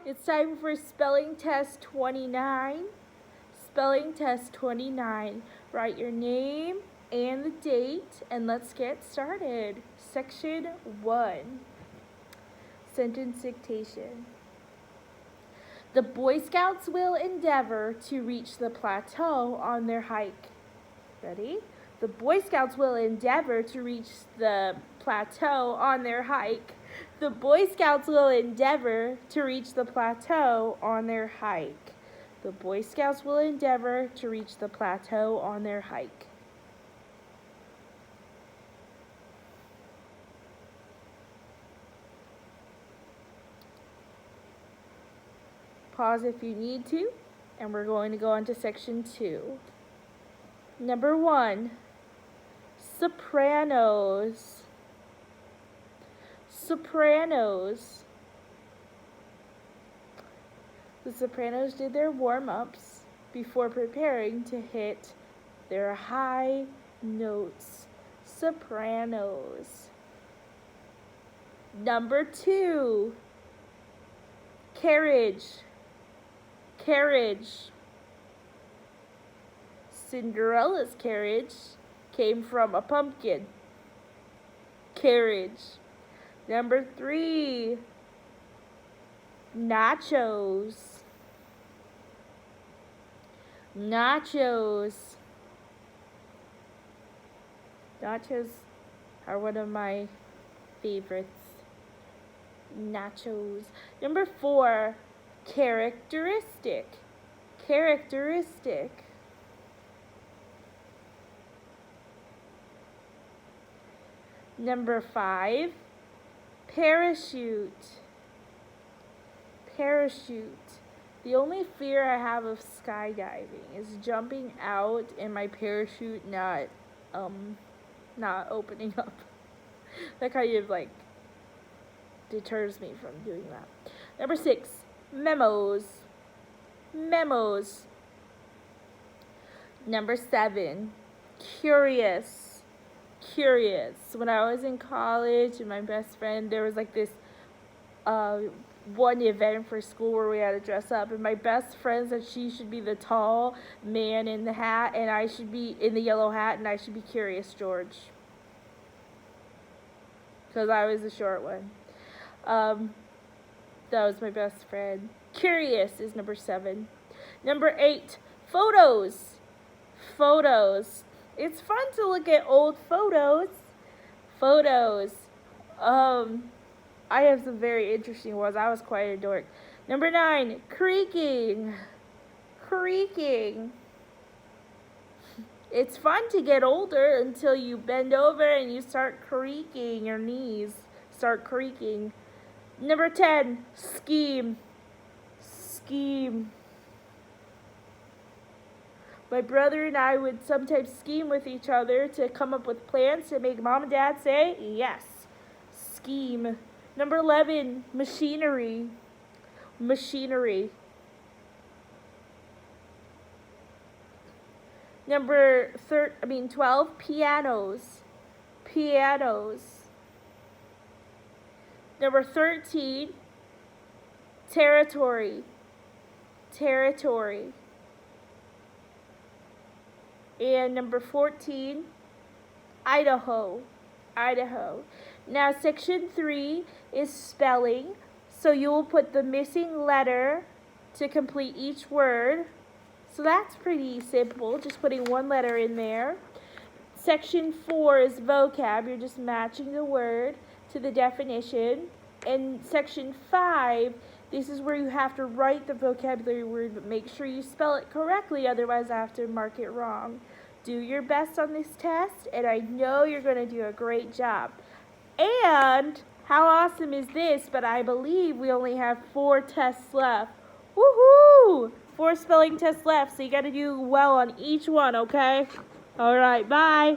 It's time for spelling test 29. Spelling test 29. Write your name and the date, and let's get started. Section 1. Sentence dictation. The Boy Scouts will endeavor to reach the plateau on their hike. Ready? The Boy Scouts will endeavor to reach the plateau on their hike. The Boy Scouts will endeavor to reach the plateau on their hike. The Boy Scouts will endeavor to reach the plateau on their hike. Pause if you need to, and we're going to go on to section 2. Number 1, sopranos. Sopranos. The sopranos did their warm-ups before preparing to hit their high notes. Sopranos. Number 2, carriage. Carriage. Cinderella's carriage came from a pumpkin. Carriage. Number 3, nachos. Nachos. Nachos are one of my favorites. Nachos. Number 4, characteristic. Characteristic. Number 5, parachute. Parachute. The only fear I have of skydiving is jumping out and my parachute not opening up. That kind of deters me from doing that. Number 6, memos. Memos. Number 7, curious. Curious. When I was in college and my best friend, there was this one event for school where we had to dress up, and my best friend said she should be the tall man in the hat and I should be in the yellow hat, and I should be Curious George because I was the short one. That was my best friend. Curious is number 7. Number 8, photos. Photos. It's fun to look at old photos. Photos. I have some very interesting ones. I was quite a dork. Number 9, creaking. Creaking. It's fun to get older until you bend over and you start creaking. Your knees start creaking. Number 10, scheme. Scheme. My brother and I would sometimes scheme with each other to come up with plans to make mom and dad say yes. Scheme. Number 11, machinery. Machinery. Number 12, pianos. Pianos. Number 13, territory. Territory. And number 14, Idaho. Idaho. Now section 3 is spelling. So you will put the missing letter to complete each word. So that's pretty simple, just putting one letter in there. Section 4 is vocab. You're just matching the word to the definition. And section 5, this is where you have to write the vocabulary word, but make sure you spell it correctly, otherwise I have to mark it wrong. Do your best on this test, and I know you're going to do a great job. And how awesome is this? But I believe we only have 4 tests left. Woohoo! 4 spelling tests left, so you got to do well on each one, okay? All right, bye.